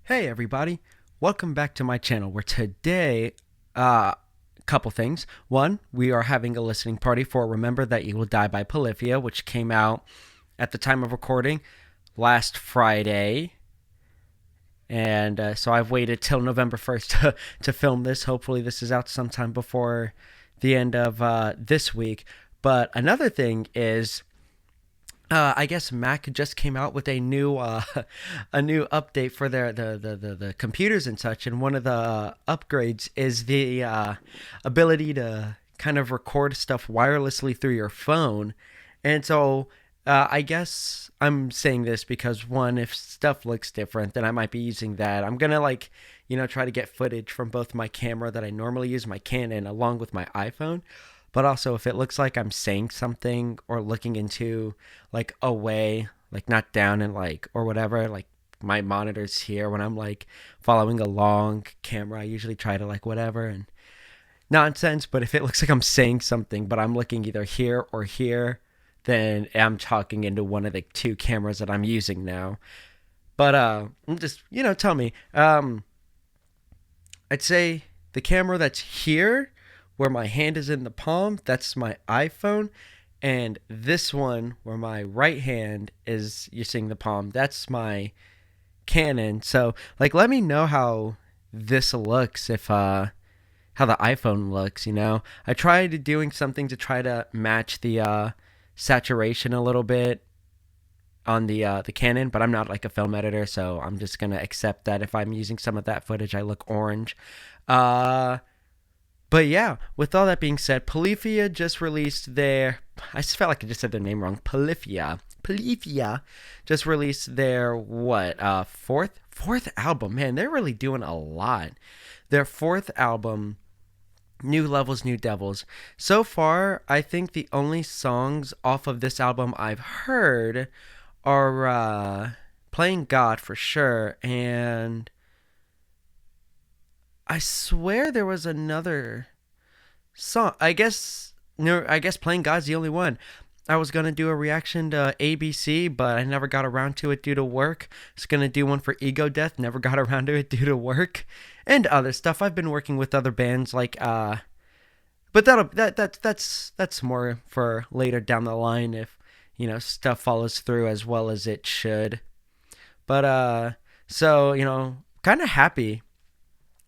Hey everybody, welcome back to my channel where today, couple things. One, we are having a listening party for Remember That You Will Die by Polyphia, which came out at the time of recording last Friday. And so I've waited till November 1st to film this. Hopefully this is out sometime before the end of this week. But another thing is I guess Mac just came out with a new a new update for their the computers and such, and one of the upgrades is the ability to kind of record stuff wirelessly through your phone. And so I guess I'm saying this because one, if stuff looks different, then I might be using that. I'm gonna try to get footage from both my camera that I normally use, my Canon, along with my iPhone. But also, if it looks like I'm saying something or looking into like away, like not down and like or whatever, like my monitor's here when I'm like following a long camera, I usually try to like whatever and nonsense. But if it looks like I'm saying something, but I'm looking either here or here, then I'm talking into one of the two cameras that I'm using now. But just tell me. I'd say the camera that's here where my hand is in the palm, that's my iPhone. And this one where my right hand is using the palm, that's my Canon. So let me know how this looks, if how the iPhone looks. I tried doing something to try to match the saturation a little bit on the Canon, but I'm not like a film editor, so I'm just gonna accept that if I'm using some of that footage I look orange. But yeah, with all that being said, Polyphia just released their... I just felt like I just said their name wrong. Polyphia just released their, fourth album. Man, they're really doing a lot. Their fourth album, New Levels, New Devils. So far, I think the only songs off of this album I've heard are Playing God for sure, and I swear there was another song. I guess Playing God's the only one. I was gonna do a reaction to ABC, but I never got around to it due to work. I was gonna do one for Ego Death, never got around to it due to work, and other stuff. I've been working with other bands but that's more for later down the line if stuff follows through as well as it should. But so kind of happy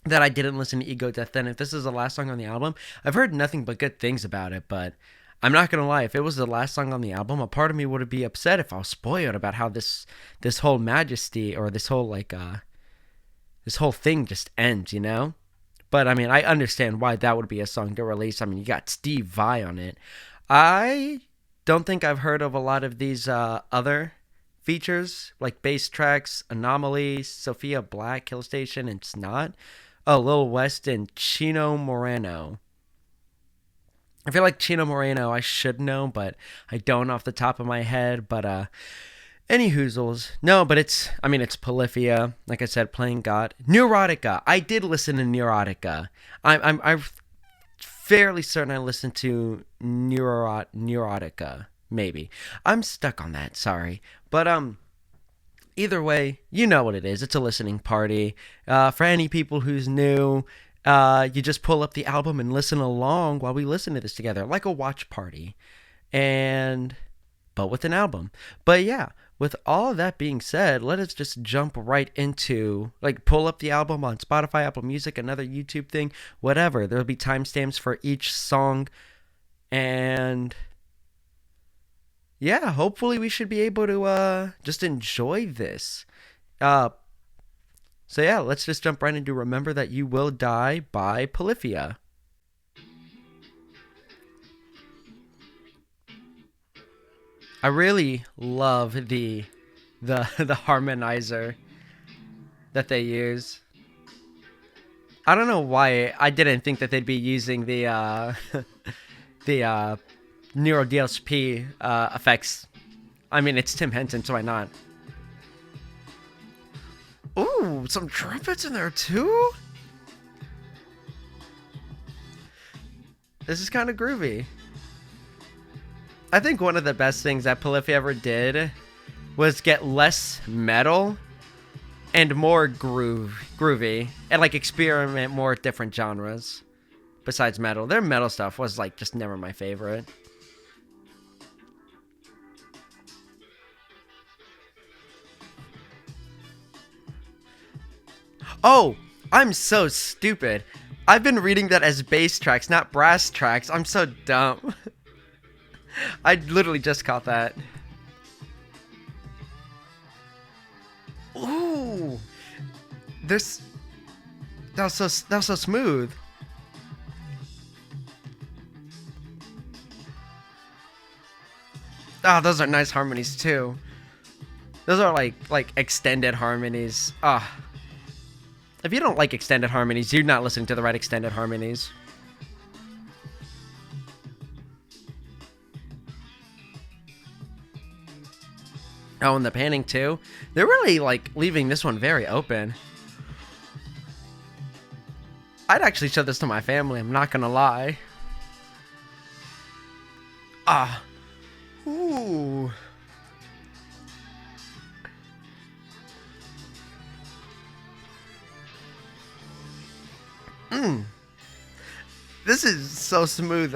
that I didn't listen to Ego Death then. If this is the last song on the album, I've heard nothing but good things about it, but I'm not gonna lie, if it was the last song on the album, a part of me would be upset if I was spoiled about how this whole majesty or this whole this whole thing just ends, But I mean, I understand why that would be a song to release. I mean, you got Steve Vai on it. I don't think I've heard of a lot of these other features like bass tracks, Anomaly, Sophia Black, Kill Station, and Snot. Oh, Lil West and Chino Moreno. I feel like Chino Moreno I should know, but I don't off the top of my head. But any hoozles. No, but it's Polyphia. Like I said, Playing God. Neurotica. I did listen to Neurotica. I'm fairly certain I listened to Neurotica. Maybe. I'm stuck on that, sorry. But either way, you know what it is. It's a listening party. For any people who's new, you just pull up the album and listen along while we listen to this together, like a watch party. But with an album. But yeah, with all of that being said, let us just jump right into, pull up the album on Spotify, Apple Music, another YouTube thing, whatever. There'll be timestamps for each song. And yeah, hopefully we should be able to just enjoy this. So yeah, let's just jump right into Remember That You Will Die by Polyphia. I really love the harmonizer that they use. I don't know why I didn't think that they'd be using the the Neuro DSP effects. I mean, it's Tim Henson, so why not? Ooh, some trumpets in there too? This is kind of groovy. I think one of the best things that Polyphia ever did was get less metal and more groovy, and like experiment more with different genres besides metal. Their metal stuff was like just never my favorite. Oh, I'm so stupid. I've been reading that as bass tracks, not brass tracks. I'm so dumb. I literally just caught that. Ooh, this that was so smooth. Oh, those are nice harmonies too. Those are like extended harmonies. Ah, if you don't like extended harmonies, you're not listening to the right extended harmonies. Oh, and the panning too. They're really like leaving this one very open. I'd actually show this to my family, I'm not gonna lie. Ah. Ooh. This is so smooth.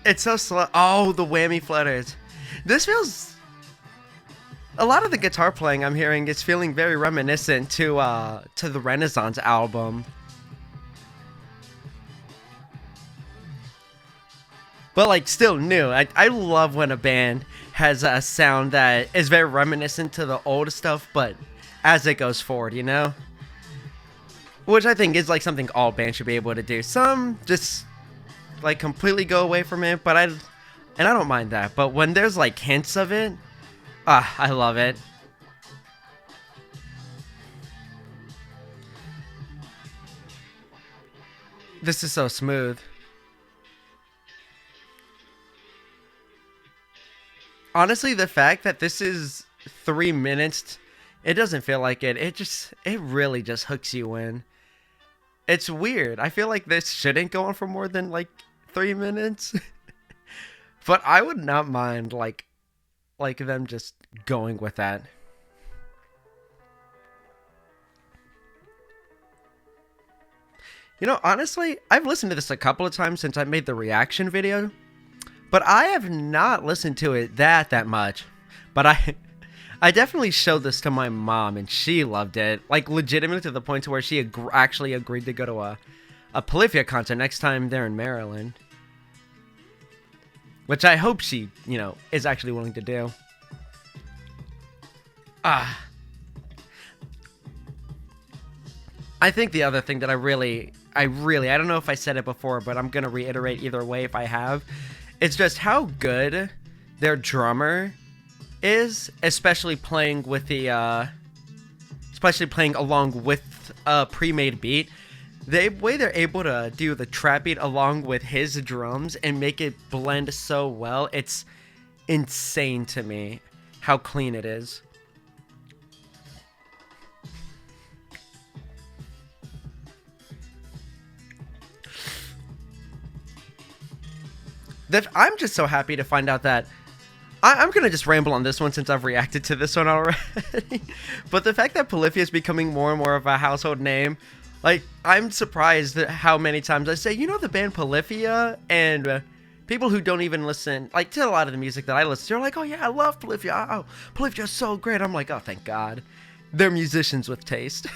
It's so slow. Oh, the whammy flutters. This feels... A lot of the guitar playing I'm hearing is feeling very reminiscent to the Renaissance album. But like still new. I love when a band has a sound that is very reminiscent to the old stuff, but as it goes forward, you know? Which I think is like something all bands should be able to do. Some just like completely go away from it, but I don't mind that. But when there's like hints of it, I love it. This is so smooth. Honestly, the fact that this is 3 minutes, it doesn't feel like it. It really just hooks you in. It's weird. I feel like this shouldn't go on for more than like 3 minutes. But I would not mind like them just going with that. You know, honestly, I've listened to this a couple of times since I made the reaction video, but I have not listened to it that much. But I definitely showed this to my mom and she loved it, like legitimately to the point to where she actually agreed to go to a Polyphia concert next time they're in Maryland. Which I hope she, you know, is actually willing to do. Ah. I think the other thing that I don't know if I said it before, but I'm going to reiterate either way if I have. It's just how good their drummer is, especially playing with especially playing along with a pre-made beat. The way they're able to do the trap beat along with his drums and make it blend so well, it's insane to me how clean it is. I'm just so happy to find out that I'm going to just ramble on this one since I've reacted to this one already. But the fact that Polyphia is becoming more and more of a household name, like, I'm surprised at how many times I say, you know, the band Polyphia, and people who don't even listen, like, to a lot of the music that I listen to are like, oh yeah, I love Polyphia. Oh, Polyphia's so great. I'm like, oh, thank God. They're musicians with taste.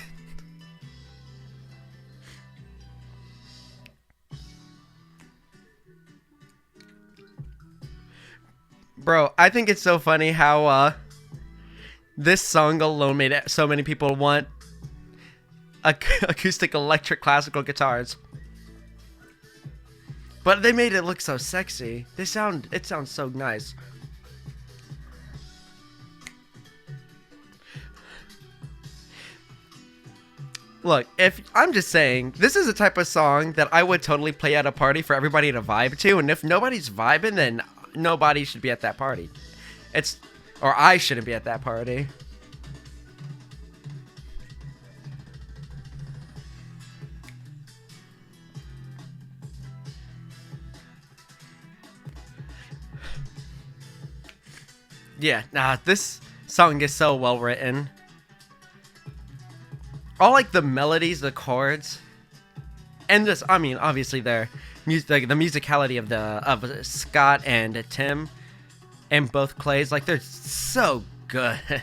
Bro, I think it's so funny how this song alone made so many people want acoustic electric classical guitars. But they made it look so sexy. It sounds so nice. Look, if I'm just saying, this is a type of song that I would totally play at a party for everybody to vibe to, and if nobody's vibing, then nobody should be at that party. Or I shouldn't be at that party. Yeah, nah, this song is so well written. All like the melodies, the chords, and this. I mean, obviously, their music, like, the musicality of Scott and Tim, and both Clays, like they're so good.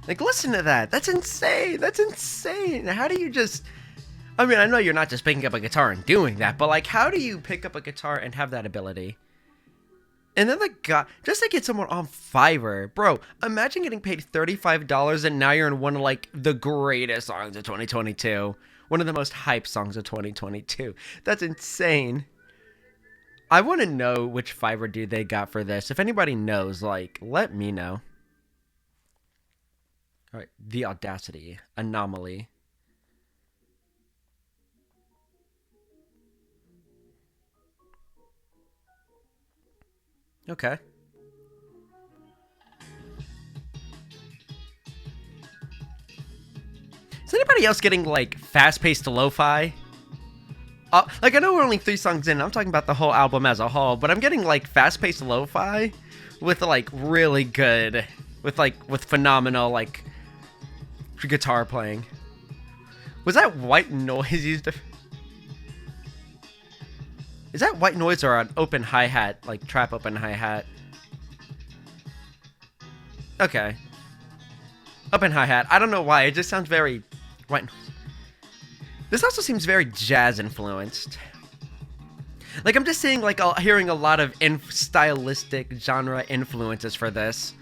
Like, listen to that. That's insane. That's insane. How do you just... I mean, I know you're not just picking up a guitar and doing that, but, like, how do you pick up a guitar and have that ability? And then the guy... Just to get someone on Fiverr. Bro, imagine getting paid $35 and now you're in one of, like, the greatest songs of 2022. One of the most hyped songs of 2022. That's insane. I want to know which Fiverr dude they got for this. If anybody knows, like, let me know. All right, the Audacity anomaly. Okay. Is anybody else getting like fast-paced lo-fi? Like I know we're only 3 songs in. I'm talking about the whole album as a whole, but I'm getting like fast-paced lo-fi with like really good, with phenomenal like guitar playing. Was that white noise used? Is that white noise or an open hi-hat, like trap open hi-hat? Okay. Open hi-hat. I don't know why. It just sounds very white noise. This also seems very jazz influenced. Like I'm just seeing like hearing a lot of stylistic genre influences for this.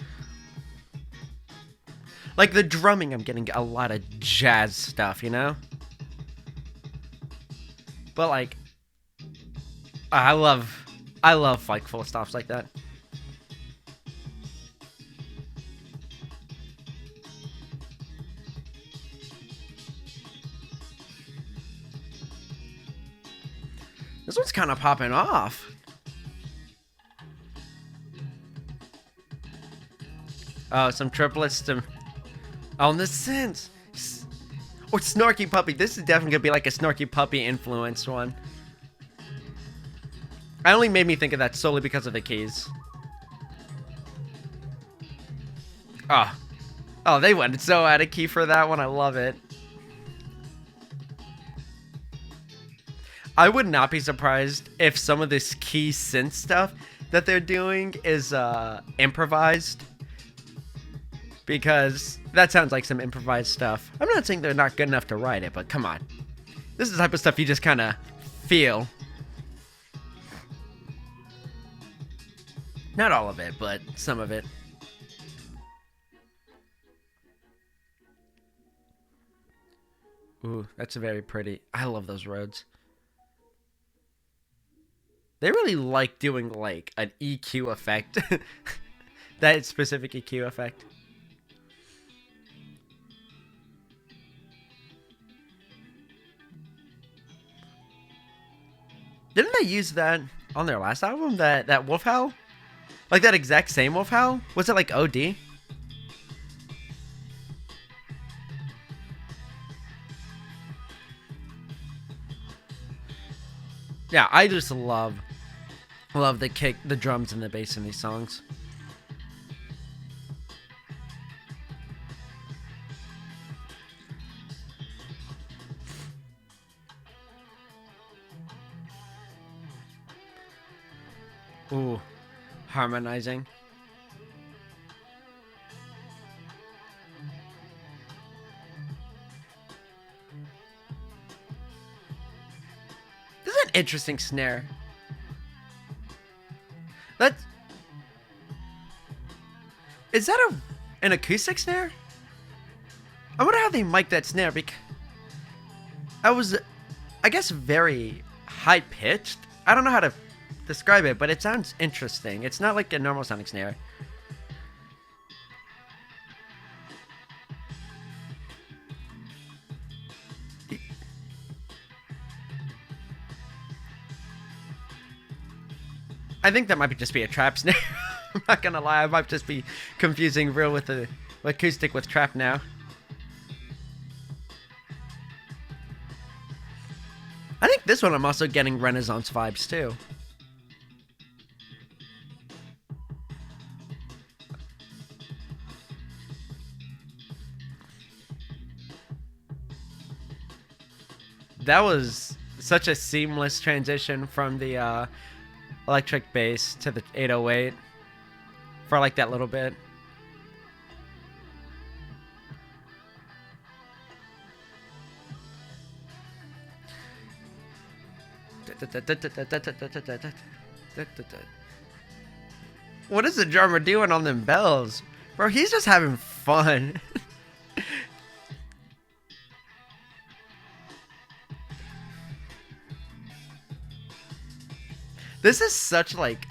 Like the drumming, I'm getting a lot of jazz stuff, you know? But like, I love like full stops like that. This one's kind of popping off. Oh, some triplets, on the synths. Or Snarky Puppy. This is definitely gonna be like a Snarky Puppy influenced one. I only made me think of that solely because of the keys. Oh, they went so out of key for that one. I love it. I would not be surprised if some of this key synth stuff that they're doing is improvised. Because that sounds like some improvised stuff. I'm not saying they're not good enough to write it, but come on. This is the type of stuff you just kind of feel. Not all of it, but some of it. Ooh, that's very pretty. I love those roads. They really like doing like an EQ effect. That specific EQ effect. Didn't they use that on their last album? That Wolf Howl? Like that exact same Wolf Howl? Was it like OD? Yeah, I just love the kick, the drums, and the bass in these songs. Ooh, harmonizing. This is an interesting snare. Is that an acoustic snare? I wonder how they mic that snare because I was, I guess, very high pitched. I don't know how to describe it, but it sounds interesting. It's not like a normal sounding snare. I think that might just be a trap snare. I'm not gonna lie, I might just be confusing real with the acoustic with trap now. I think this one I'm also getting Renaissance vibes too. That was such a seamless transition from the electric bass to the 808 for like that little bit. What is the drummer doing on them bells? Bro, he's just having fun. This is such like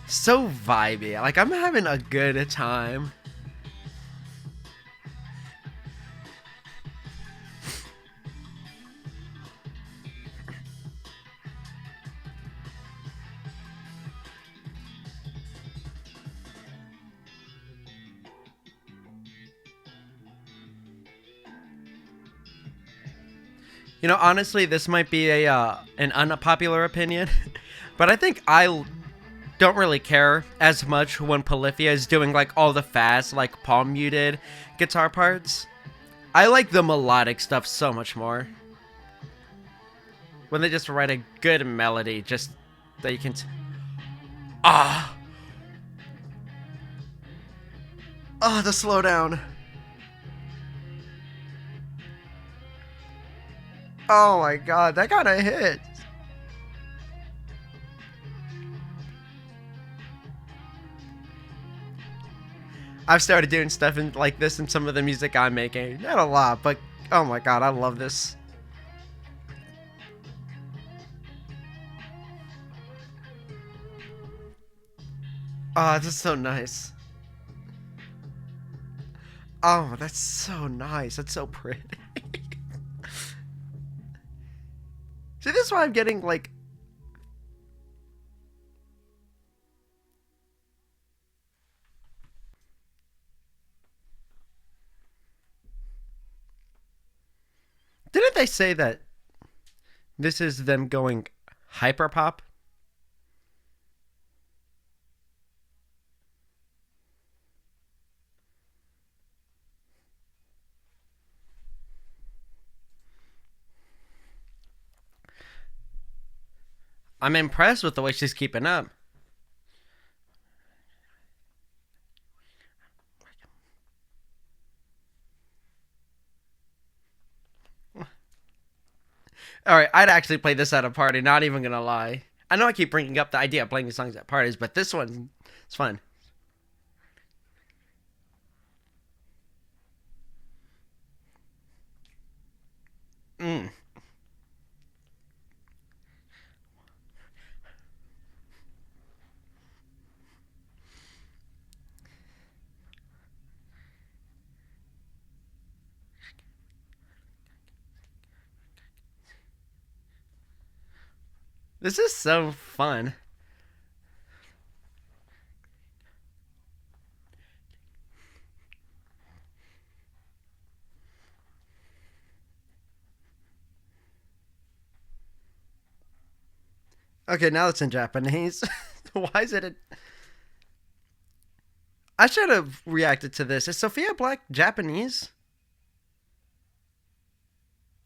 so vibey. Like I'm having a good time. You know, honestly, this might be a an unpopular opinion, but I think I don't really care as much when Polyphia is doing like all the fast, like palm muted guitar parts. I like the melodic stuff so much more. When they just write a good melody, just that you can. Ah! Oh, the slowdown. Oh my god, that kind of hit. I've started doing stuff like this in some of the music I'm making. Not a lot, but oh my god, I love this. Oh, this is so nice. Oh, that's so nice. That's so pretty. See, this is why I'm getting, like... Didn't they say that this is them going hyperpop? I'm impressed with the way she's keeping up. Alright, I'd actually play this at a party, not even gonna lie. I know I keep bringing up the idea of playing these songs at parties, but this one is fun. Mm. This is so fun. Okay, now it's in Japanese. Why is it in... I should have reacted to this. Is Sophia Black Japanese?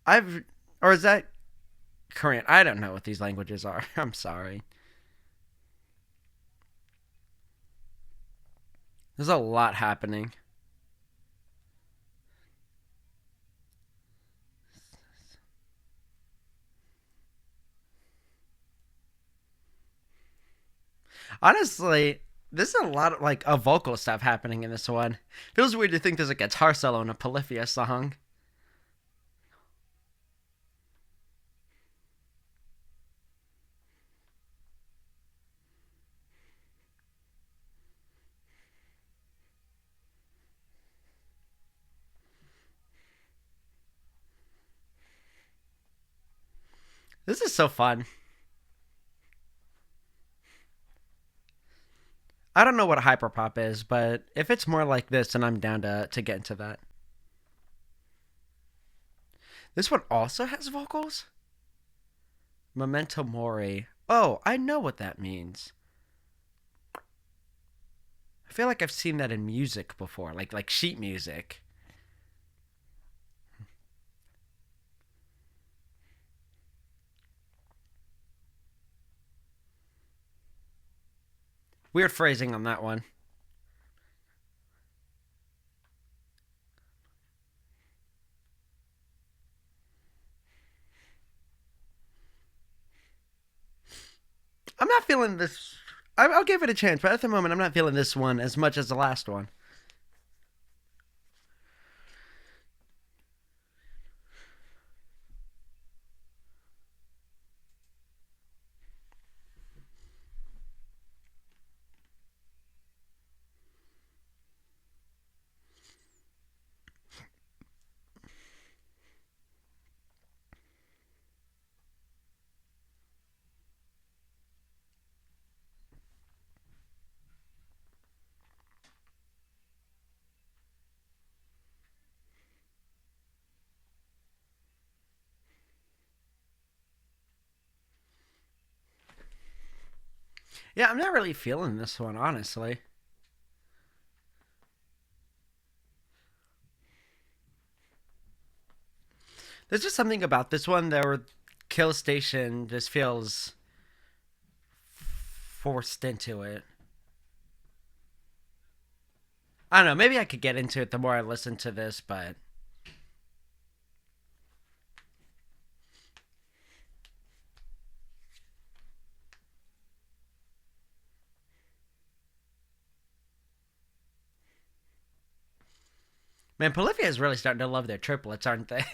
I've... Or is that Korean? I don't know what these languages are. I'm sorry. There's a lot happening. Honestly, there's a lot of like a vocal stuff happening in this one. Feels weird to think there's a guitar solo in a Polyphia song. This is so fun. I don't know what hyperpop is, but if it's more like this, then I'm down to get into that. This one also has vocals? Memento Mori. Oh, I know what that means. I feel like I've seen that in music before, like sheet music. Weird phrasing on that one. I'm not feeling this. I'll give it a chance, but at the moment, I'm not feeling this one as much as the last one. Yeah, I'm not really feeling this one, honestly. There's just something about this one that where Kill Station just feels forced into it. I don't know. Maybe I could get into it the more I listen to this, but man, Polyphia is really starting to love their triplets, aren't they?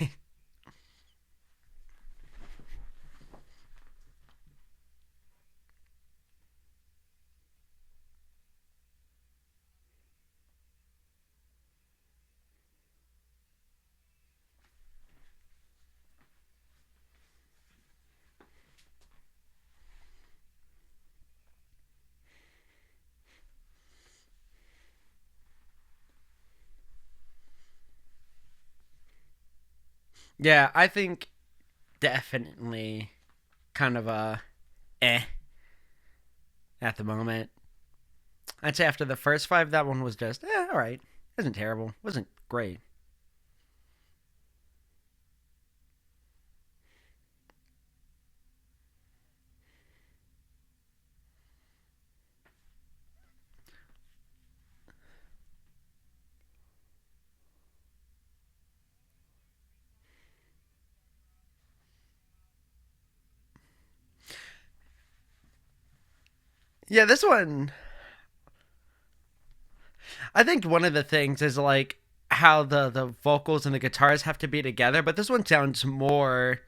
Yeah, I think definitely kind of a eh at the moment. I'd say after the first five, that one was just all right. Wasn't terrible. Wasn't great. Yeah, this one. I think one of the things is like how the vocals and the guitars have to be together, but this one sounds more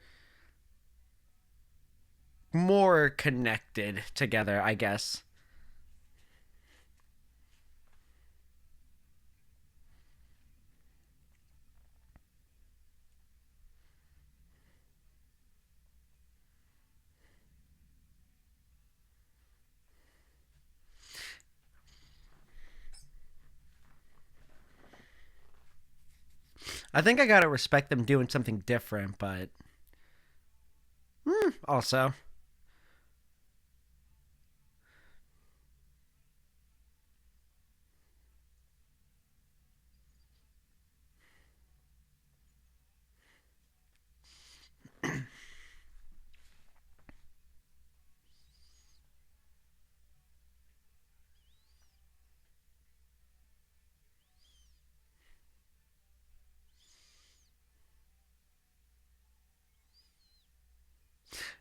connected together, I guess. I think I gotta respect them doing something different, but also,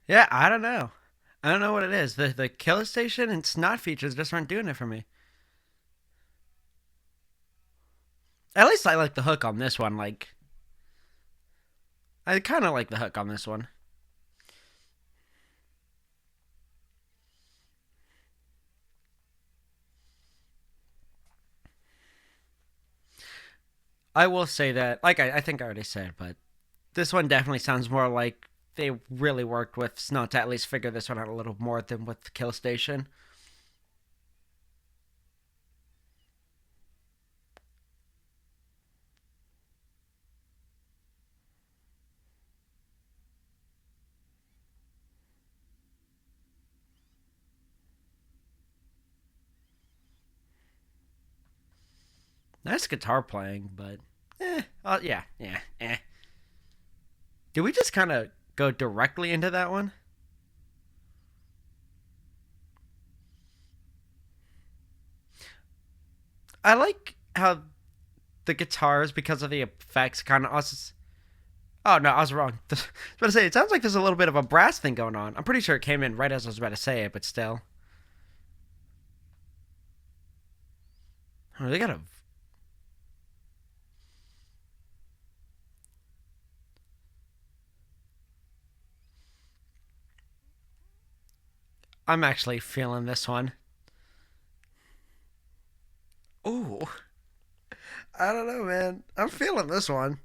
yeah, I don't know. I don't know what it is. The Killer Station and Snot features just aren't doing it for me. At least I like the hook on this one. Like I kind of like the hook on this one. I will say that, like I think I already said, but this one definitely sounds more like they really worked with Snot to at least figure this one out a little more than with Kill Station. Nice guitar playing, but yeah, yeah, eh. Did we just kind of go directly into that one? I like how the guitars, because of the effects, kind of us. Oh no, I was wrong. I was about to say it sounds like there's a little bit of a brass thing going on. I'm pretty sure it came in right as I was about to say it, but still. Oh, they got a. I'm actually feeling this one. Ooh, I don't know, man. I'm feeling this one.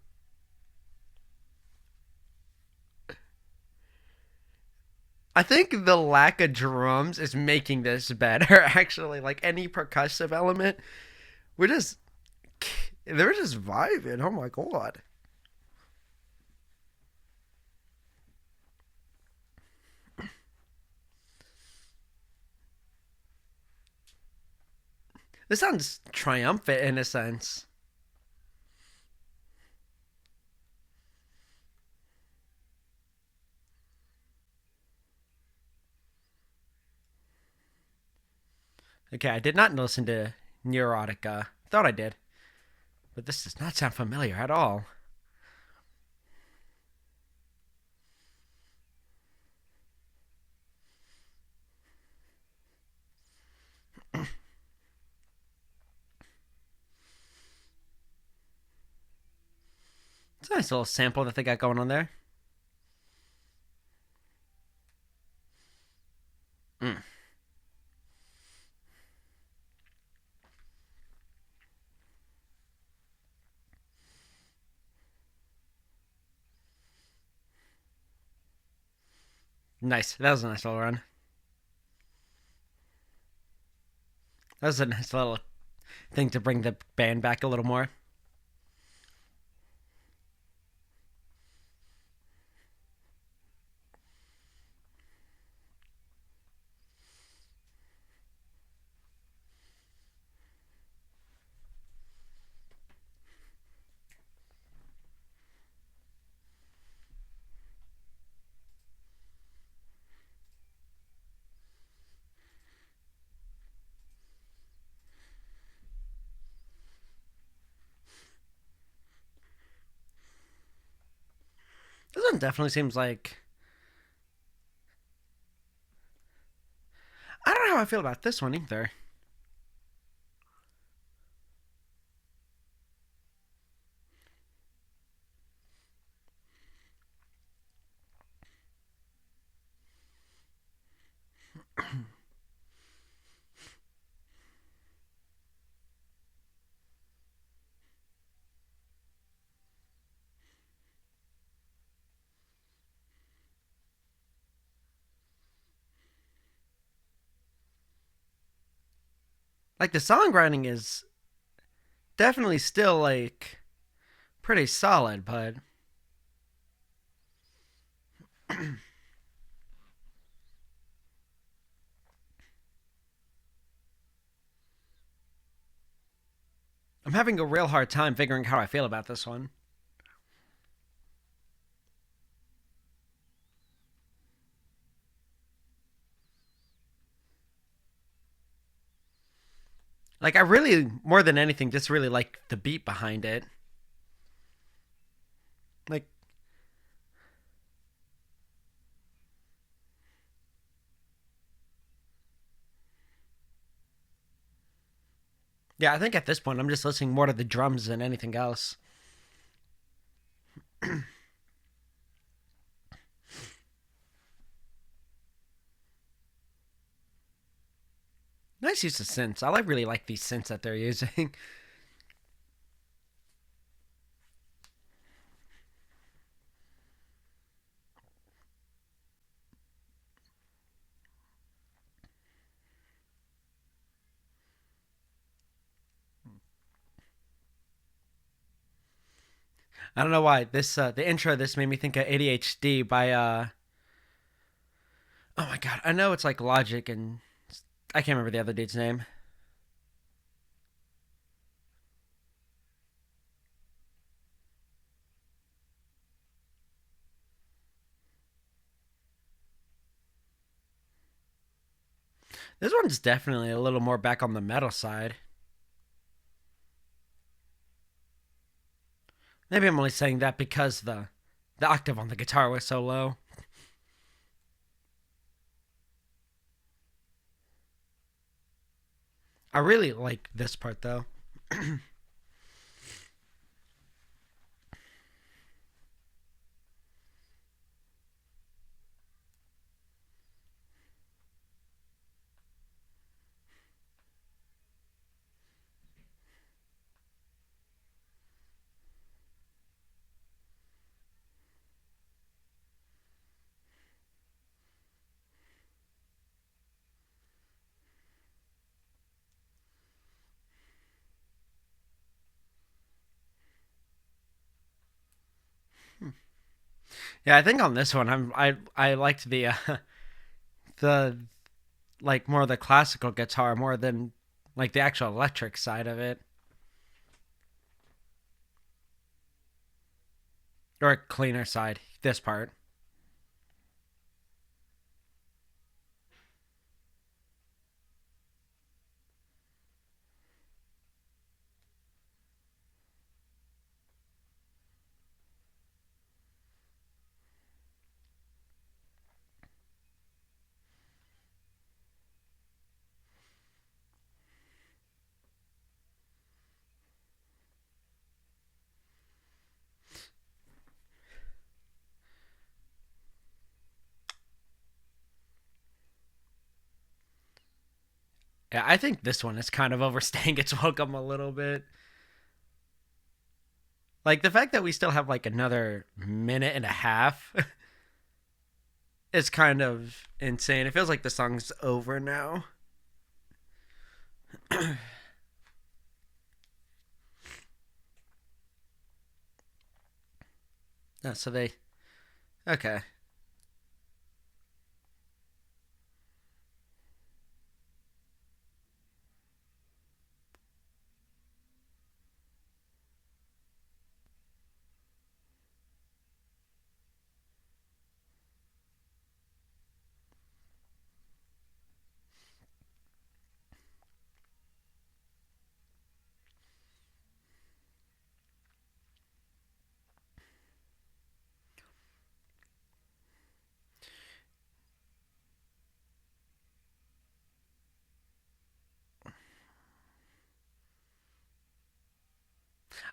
I think the lack of drums is making this better. Actually, like any percussive element, we're just they're just vibing. Oh my god. This sounds triumphant in a sense. Okay, I did not listen to Neurotica. Thought I did, but this does not sound familiar at all. It's a nice little sample that they got going on there. Mm. Nice. That was a nice little run. That was a nice little thing to bring the band back a little more. This one definitely seems like I don't know how I feel about this one either. Like the songwriting is definitely still like pretty solid, but I'm having a real hard time figuring how I feel about this one. Like I really, more than anything, just really like the beat behind it. Like, yeah, I think at this point I'm just listening more to the drums than anything else. Nice use of synths. I like really like these synths that they're using. I don't know why this the intro of this made me think of ADHD by oh my god, I know it's like Logic and I can't remember the other dude's name. This one's definitely a little more back on the metal side. Maybe I'm only saying that because the octave on the guitar was so low. I really like this part though. Yeah, I think on this one I liked the like more of the classical guitar more than like the actual electric side of it. Or a cleaner side, this part. Yeah, I think this one is kind of overstaying its welcome a little bit. Like the fact that we still have like another minute and a half is kind of insane. It feels like the song's over now. Oh, so they okay.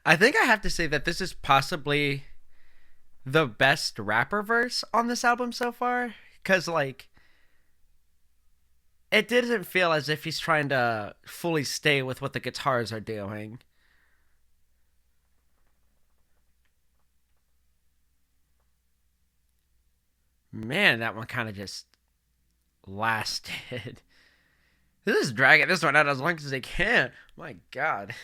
I think I have to say that this is possibly the best rapper verse on this album so far cuz like it didn't feel as if he's trying to fully stay with what the guitars are doing. Man, that one kind of just lasted. This is dragging this one out as long as they can. My God.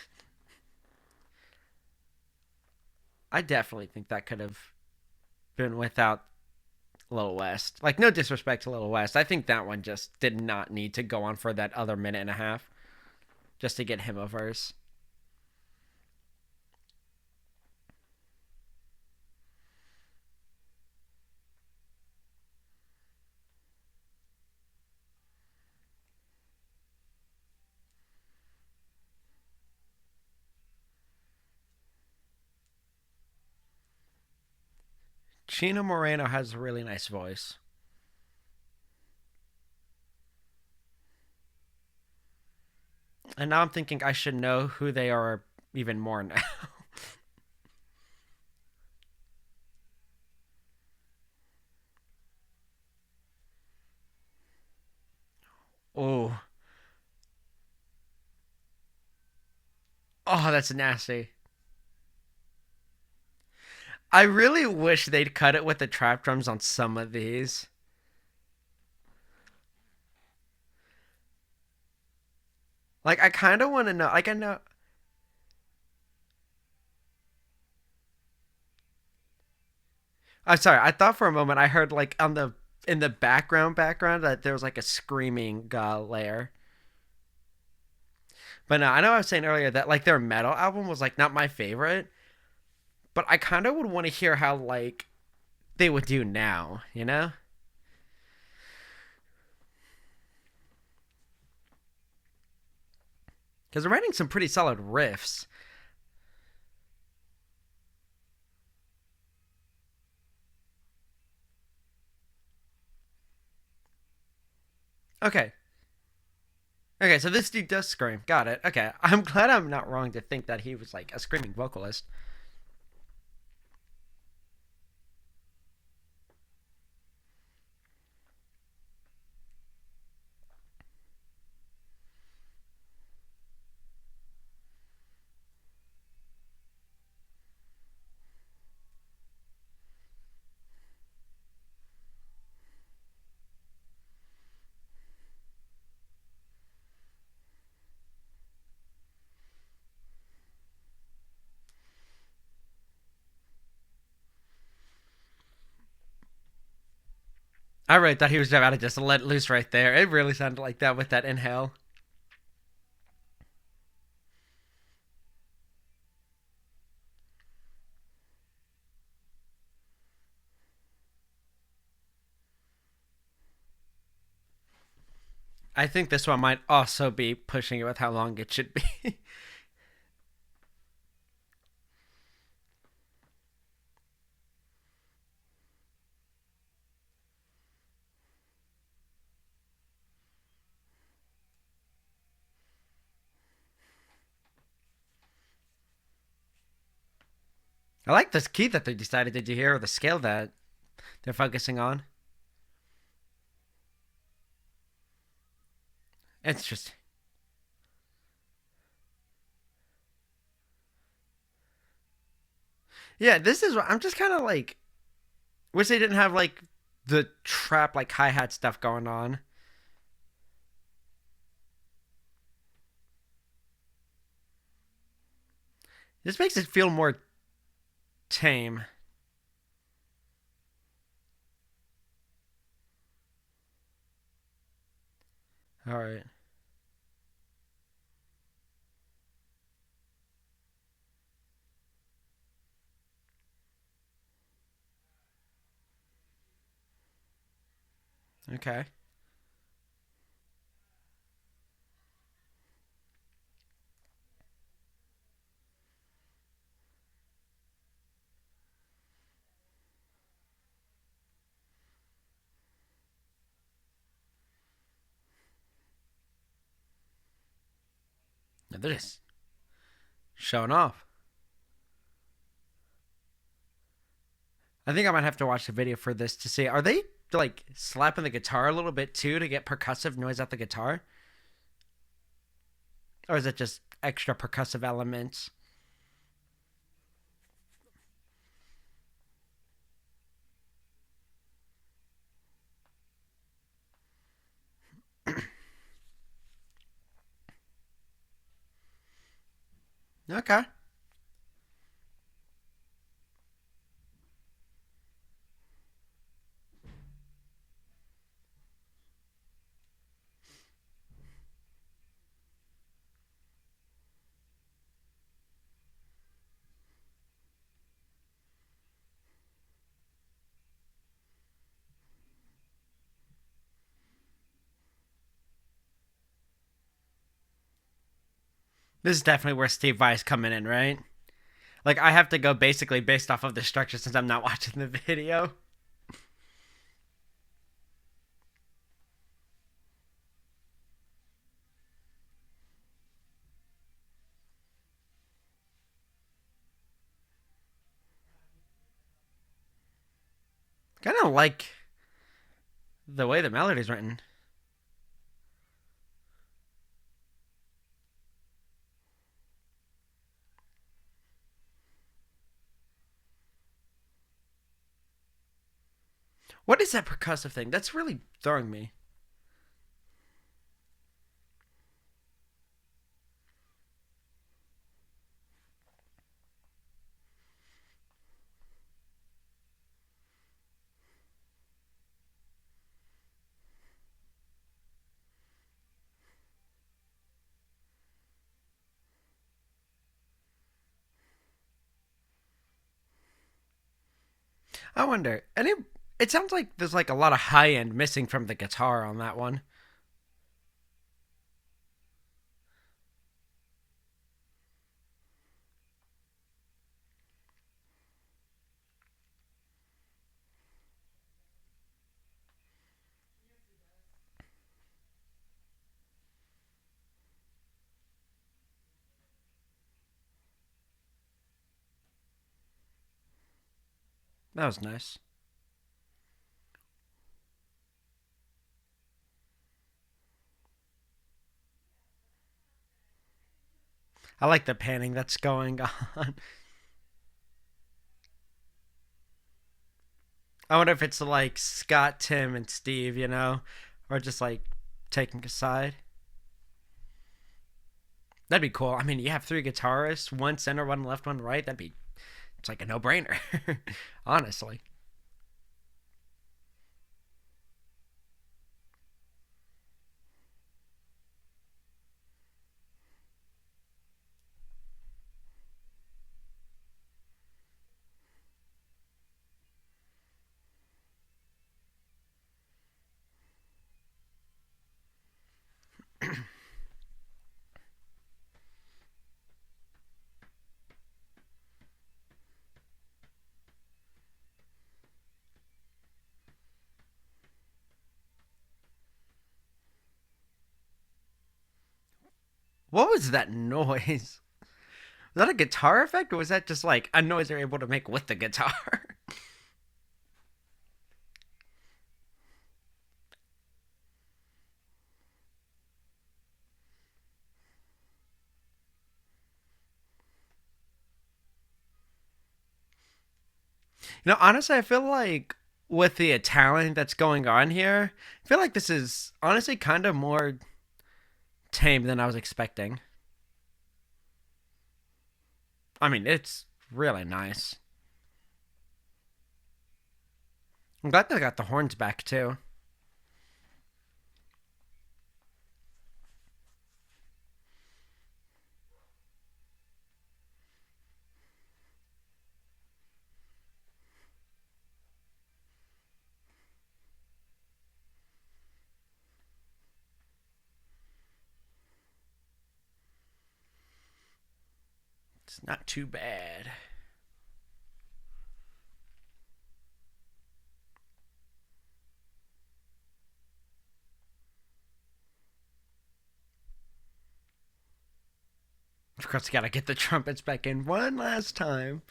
I definitely think that could have been without Lil West. Like, no disrespect to Lil West. I think that one just did not need to go on for that other minute and a half just to get him a verse. Chino Moreno has a really nice voice. And now I'm thinking I should know who they are even more now. Oh. Oh, that's nasty. I really wish they'd cut it with the trap drums on some of these. Like, I kind of want to know. Like, I know. I'm sorry. I thought for a moment I heard like on the in the background that there was like a screaming layer. But no, I know I was saying earlier that like their metal album was like not my favorite, but I kind of would want to hear how like they would do now, you know? Because they're writing some pretty solid riffs. Okay. Okay, so this dude does scream. Got it. Okay. I'm glad I'm not wrong to think that he was like a screaming vocalist. I really thought he was about to just let loose right there. It really sounded like that with that inhale. I think this one might also be pushing it with how long it should be. I like this key that they decided. Did you hear the scale that they're focusing on? It's just. Yeah, this is what I'm just kind of like. Wish they didn't have like the trap, like hi hat stuff going on. This makes it feel more tame. All right. Okay. Now they're just showing off. I think I might have to watch the video for this to see. Are they like slapping the guitar a little bit too to get percussive noise out the guitar? Or is it just extra percussive elements? Okay. This is definitely where Steve Vai is coming in, right? Like I have to go basically based off of the structure since I'm not watching the video. Kind of like the way the melody's written. What is that percussive thing? That's really throwing me. I wonder. It sounds like there's like a lot of high end missing from the guitar on that one. That was nice. I like the panning that's going on. I wonder if it's like Scott, Tim, and Steve, or just like taking a side. That'd be cool. I mean, you have three guitarists, one center, one left, one right. It's like a no brainer, honestly. What was that noise? Was that a guitar effect, or was that just like a noise they're able to make with the guitar? Honestly, I feel like with the talent that's going on here, I feel like this is honestly kind of more tame than I was expecting. I mean, it's really nice. I'm glad they got the horns back too. It's not too bad. Of course, you gotta get the trumpets back in one last time.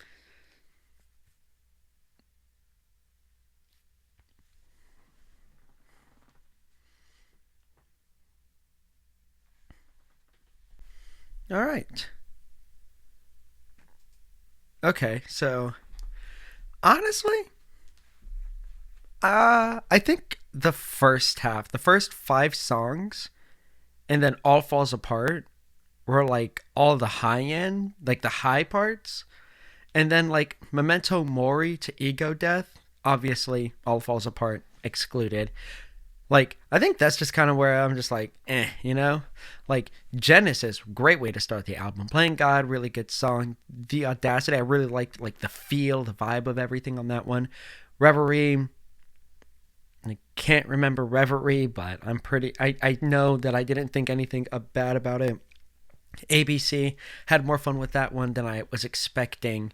All right. Okay, so honestly, I think the first half, the first five songs, and then All Falls Apart were like all the high end, like the high parts, and then like Memento Mori to Ego Death, obviously All Falls Apart excluded. Like I think that's just kind of where I'm just like, like Genesis, great way to start the album. Playing God, really good song. The Audacity, I really liked like the feel, the vibe of everything on that one. Reverie, I can't remember Reverie, but I know that I didn't think anything bad about it. ABC had more fun with that one than I was expecting.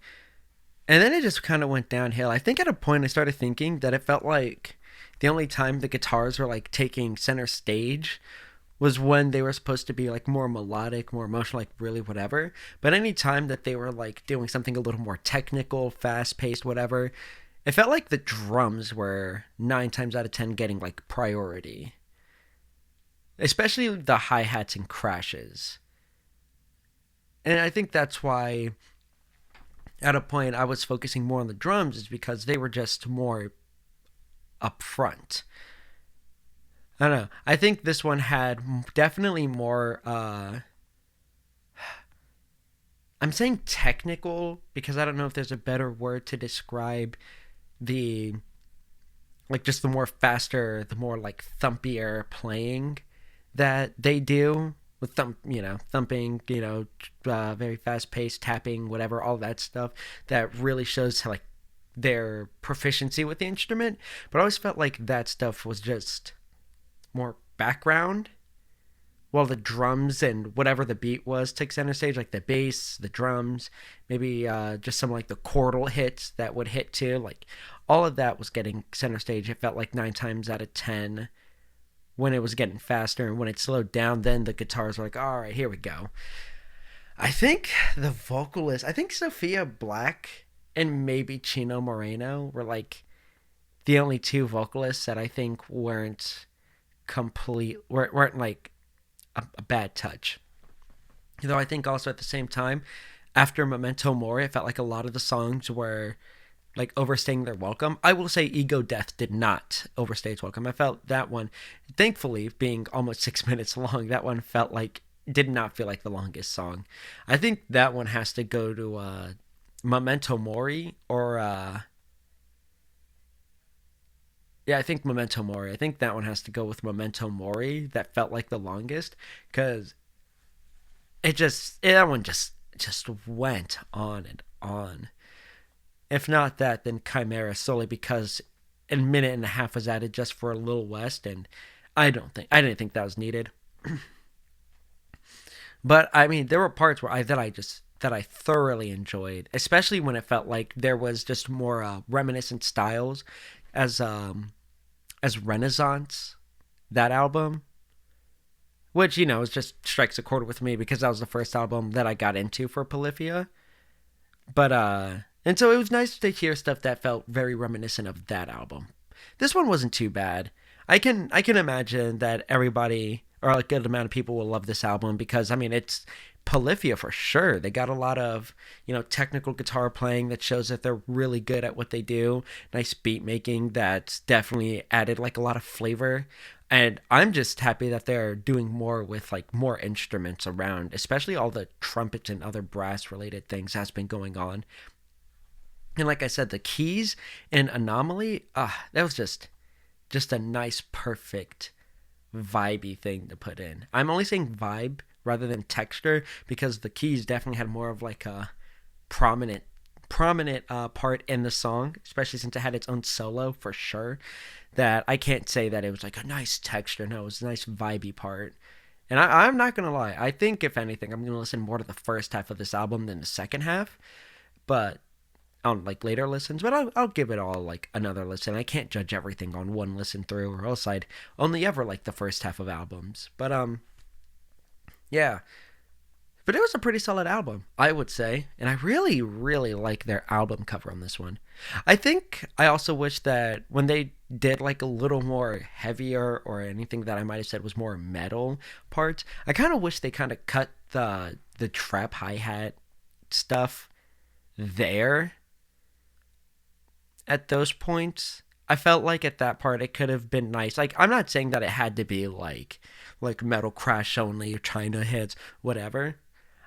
And then it just kind of went downhill. I think at a point I started thinking that it felt like the only time the guitars were like taking center stage was when they were supposed to be like more melodic, more emotional, like really whatever. But any time that they were like doing something a little more technical, fast paced, whatever, it felt like the drums were 9 times out of 10 getting like priority, especially the hi hats and crashes. And I think that's why at a point I was focusing more on the drums is because they were just more upfront. I don't know. I think this one had definitely more. I'm saying technical because I don't know if there's a better word to describe the like just the more faster, the more like thumpier playing that they do with thumping, very fast paced tapping, whatever, all that stuff that really shows like their proficiency with the instrument. But I always felt like that stuff was just more background while the drums and whatever the beat was took center stage, like the bass, the drums, maybe just some like the chordal hits that would hit too. Like all of that was getting center stage. It felt like 9 times out of 10 when it was getting faster, and when it slowed down, then the guitars were like, all right, here we go. I think the vocalist, I think Sophia Black and maybe Chino Moreno were like the only two vocalists that I think weren't like a bad touch. Though I think also at the same time, after Memento Mori, I felt like a lot of the songs were like overstaying their welcome. I will say Ego Death did not overstay its welcome. I felt that one, thankfully, being almost 6 minutes long, that one felt like did not feel like the longest song. I think that one has to go to Memento Mori or yeah, I think Memento Mori. I think that one has to go with Memento Mori. That felt like the longest because that one just went on and on. If not that, then Chimera solely because a minute and a half was added just for a Little West, and I didn't think that was needed. But I mean, there were parts where that I thoroughly enjoyed, especially when it felt like there was just more reminiscent styles, as Renaissance, that album, which is just strikes a chord with me because that was the first album that I got into for Polyphia. But and so it was nice to hear stuff that felt very reminiscent of that album. This one wasn't too bad. I can imagine that everybody or a good amount of people will love this album because I mean it's Polyphia for sure. They got a lot of technical guitar playing that shows that they're really good at what they do. Nice beat making that's definitely added like a lot of flavor. And I'm just happy that they're doing more with like more instruments around, especially all the trumpets and other brass related things that's been going on. And like I said, the keys in Anomaly, that was just a nice, perfect, vibey thing to put in. I'm only saying vibe rather than texture because the keys definitely had more of like a prominent part in the song, especially since it had its own solo for sure. That I can't say that it was like a nice texture. No, it was a nice vibey part. And I'm not gonna lie. I think if anything, I'm gonna listen more to the first half of this album than the second half. But on like later listens, but I'll give it all like another listen. I can't judge everything on one listen through, or else I'd only ever like the first half of albums. But yeah. But it was a pretty solid album, I would say, and I really, really like their album cover on this one. I think I also wish that when they did like a little more heavier or anything that I might have said was more metal parts, I kind of wish they kind of cut the trap hi hat stuff there at those points. I felt like at that part it could have been nice. Like I'm not saying that it had to be like metal crash only or China hits, whatever.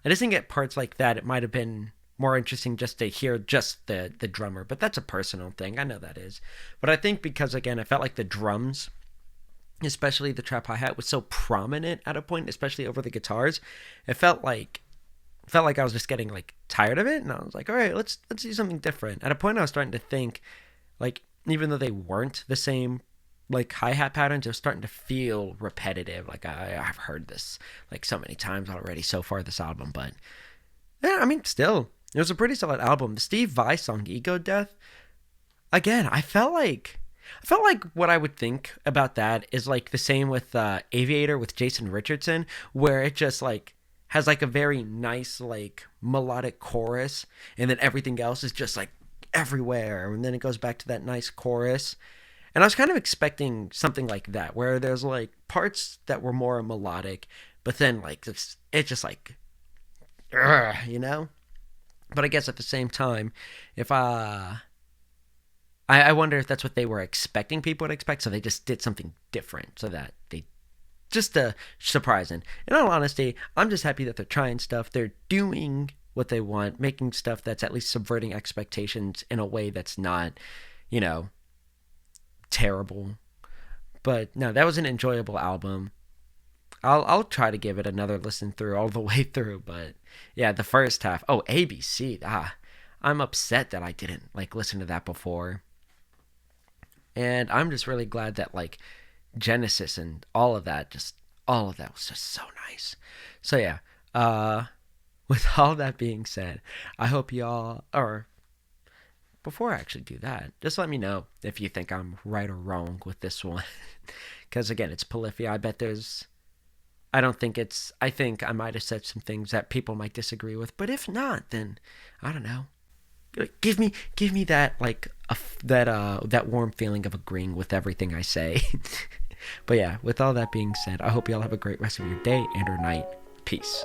I just think at parts like that it might have been more interesting just to hear just the drummer, but that's a personal thing. I know that is. But I think because again I felt like the drums, especially the trap hi-hat, was so prominent at a point, especially over the guitars. It felt like I was just getting like tired of it, and I was like, all right, let's do something different. At a point, I was starting to think, like, even though they weren't the same, like hi-hat patterns, it was starting to feel repetitive. Like I've heard this like so many times already so far this album, but yeah, I mean, still, it was a pretty solid album. The Steve Vai song "Ego Death," again, I felt like what I would think about that is like the same with Aviator with Jason Richardson, where it just like has like a very nice like melodic chorus, and then everything else is just like everywhere, and then it goes back to that nice chorus. And I was kind of expecting something like that, where there's like parts that were more melodic, but then like it's just like, you know. But I guess at the same time, if I wonder if that's what they were expecting people to expect, so they just did something different, so that they just surprising. In all honesty, I'm just happy that they're trying stuff. They're doing what they want, making stuff that's at least subverting expectations in a way that's not, you know, terrible. But no, that was an enjoyable album. I'll try to give it another listen through all the way through. But yeah, the first half. Oh, ABC. I'm upset that I didn't like listen to that before. And I'm just really glad that like Genesis and all of that was just so nice. So yeah, with all that being said, I hope y'all, or before I actually do that, just let me know if you think I'm right or wrong with this one. Because again, it's Polyphia. I think I might have said some things that people might disagree with, but if not, then I don't know. give me that like that warm feeling of agreeing with everything I say. But yeah, with all that being said, I hope y'all have a great rest of your day and or night. Peace.